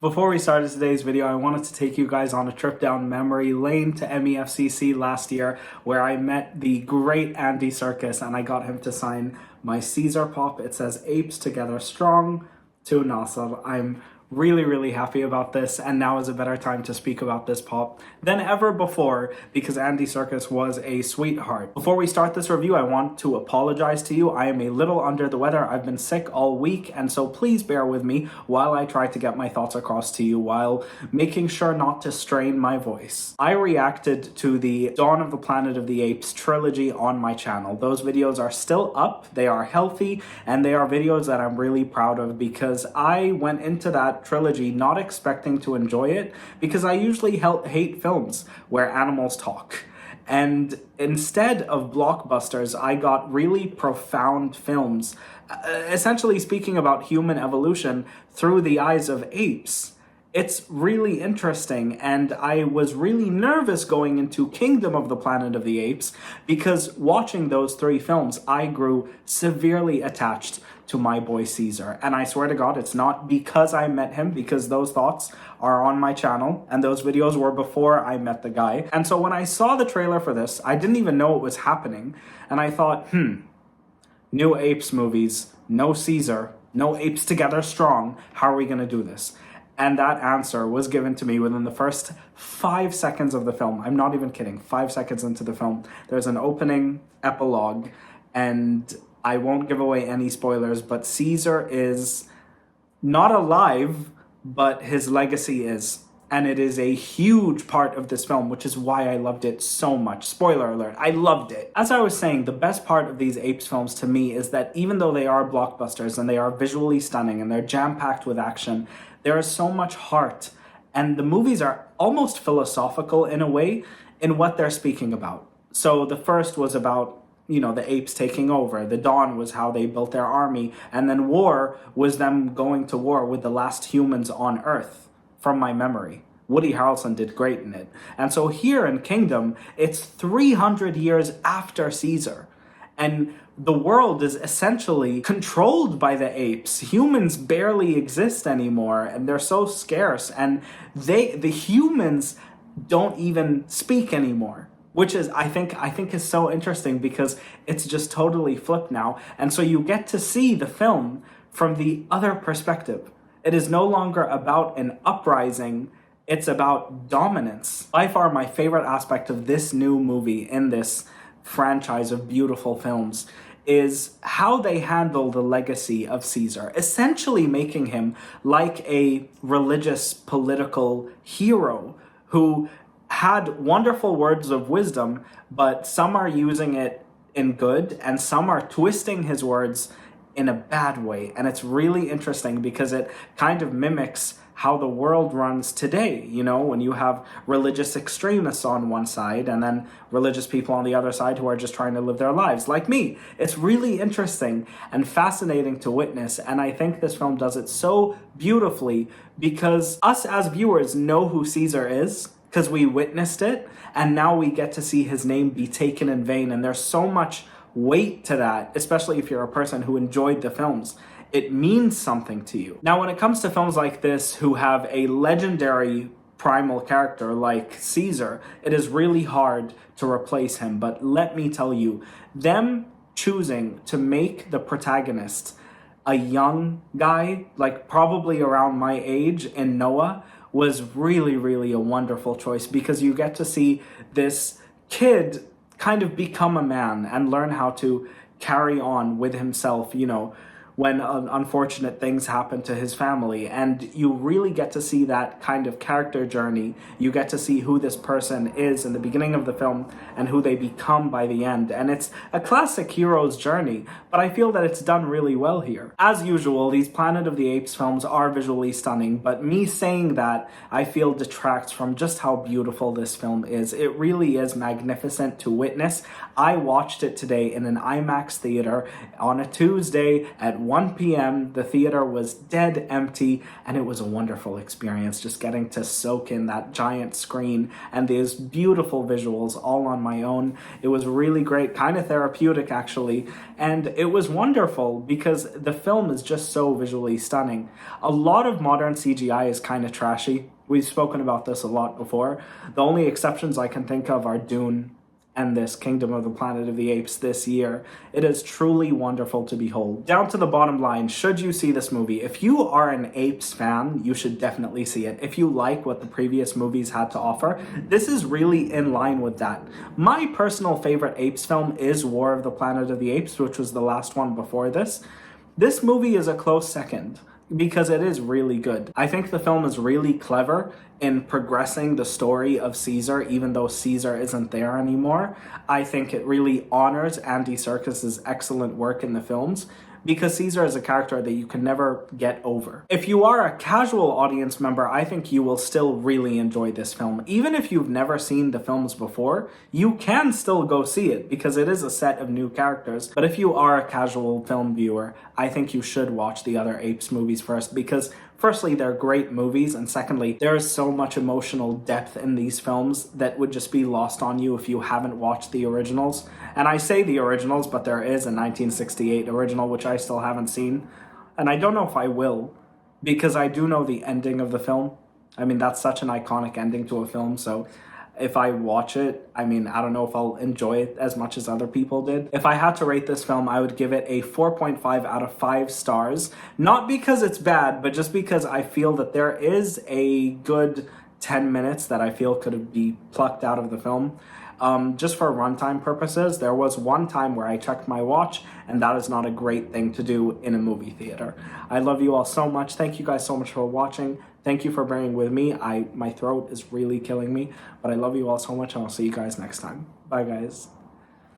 Before we started today's video, I wanted to take you guys on a trip down memory lane to MEFCC last year, where I met the great Andy Serkis and I got him to sign my Caesar pop. It says "Apes Together Strong" to Nasser. I'm really happy about this, and now is a better time to speak about this pop than ever before because Andy Serkis was a sweetheart. Before we start this review, I want to apologize to you. I am a little under the weather. I've been sick all week, and so please bear with me while I try to get my thoughts across to you while making sure not to strain my voice. I reacted to the Dawn of the Planet of the Apes trilogy on my channel. Those videos are still up, they are healthy, and they are videos that I'm really proud of because I went into that trilogy not expecting to enjoy it because I usually hate films where animals talk. And instead of blockbusters, I got really profound films, essentially speaking about human evolution through the eyes of apes. It's really interesting, and I was really nervous going into Kingdom of the Planet of the Apes because watching those three films, I grew severely attached to my boy Caesar. And I swear to God, it's not because I met him, because those thoughts are on my channel, and those videos were before I met the guy. And so when I saw the trailer for this, I didn't even know it was happening, and I thought, new Apes movies, no Caesar, no Apes Together Strong, how are we gonna do this? And that answer was given to me within the first 5 seconds of the film. I'm not even kidding. 5 seconds into the film, there's an opening epilogue, and I won't give away any spoilers, but Caesar is not alive, but his legacy is. And it is a huge part of this film, which is why I loved it so much. Spoiler alert, I loved it. As I was saying, the best part of these Apes films to me is that even though they are blockbusters and they are visually stunning and they're jam-packed with action, there is so much heart. And the movies are almost philosophical in a way in what they're speaking about. So the first was about the apes taking over. The Dawn was how they built their army. And then War was them going to war with the last humans on Earth, from my memory. Woody Harrelson did great in it. And so here in Kingdom, it's 300 years after Caesar. And the world is essentially controlled by the apes. Humans barely exist anymore, and they're so scarce. And the humans don't even speak anymore, which is, I think is so interesting because it's just totally flipped now. And so you get to see the film from the other perspective. It is no longer about an uprising, it's about dominance. By far my favorite aspect of this new movie in this franchise of beautiful films is how they handle the legacy of Caesar, essentially making him like a religious political hero who had wonderful words of wisdom, but some are using it in good and some are twisting his words in a bad way. And it's really interesting because it kind of mimics how the world runs today, when you have religious extremists on one side and then religious people on the other side who are just trying to live their lives, like me. It's really interesting and fascinating to witness, and I think this film does it so beautifully because us as viewers know who Caesar is because we witnessed it, and now we get to see his name be taken in vain, and there's so much weight to that, especially if you're a person who enjoyed the films. It means something to you. Now, when it comes to films like this who have a legendary primal character like Caesar, it is really hard to replace him. But let me tell you, them choosing to make the protagonist a young guy, like probably around my age in Noah, was really a wonderful choice because you get to see this kid kind of become a man and learn how to carry on with himself, when unfortunate things happen to his family. And you really get to see that kind of character journey. You get to see who this person is in the beginning of the film and who they become by the end. And it's a classic hero's journey, but I feel that it's done really well here. As usual, these Planet of the Apes films are visually stunning, but me saying that, I feel detracts from just how beautiful this film is. It really is magnificent to witness. I watched it today in an IMAX theater on a Tuesday at 1 p.m. The theater was dead empty, and it was a wonderful experience just getting to soak in that giant screen and these beautiful visuals all on my own. It was really great, kind of therapeutic actually, and it was wonderful because the film is just so visually stunning. A lot of modern CGI is kind of trashy. We've spoken about this a lot before. The only exceptions I can think of are Dune and this Kingdom of the Planet of the Apes this year. It is truly wonderful to behold. Down to the bottom line, should you see this movie? If you are an Apes fan, you should definitely see it. If you like what the previous movies had to offer, this is really in line with that. My personal favorite Apes film is War of the Planet of the Apes, which was the last one before this. This movie is a close second, because it is really good. I think the film is really clever in progressing the story of Caesar, even though Caesar isn't there anymore. I think it really honors Andy Serkis's excellent work in the films, because Caesar is a character that you can never get over. If you are a casual audience member, I think you will still really enjoy this film. Even if you've never seen the films before, you can still go see it because it is a set of new characters. But if you are a casual film viewer, I think you should watch the other Apes movies first, because firstly, they're great movies, and secondly, there is so much emotional depth in these films that would just be lost on you if you haven't watched the originals. And I say the originals, but there is a 1968 original, which I still haven't seen. And I don't know if I will, because I do know the ending of the film. I mean, that's such an iconic ending to a film, so if I watch it, I mean, I don't know if I'll enjoy it as much as other people did. If I had to rate this film, I would give it a 4.5 out of 5 stars. Not because it's bad, but just because I feel that there is a good 10 minutes that I feel could be plucked out of the film. Just for runtime purposes, there was one time where I checked my watch, and that is not a great thing to do in a movie theater. I love you all so much. Thank you guys so much for watching. Thank you for bearing with me. My throat is really killing me, but I love you all so much, and I'll see you guys next time. Bye, guys.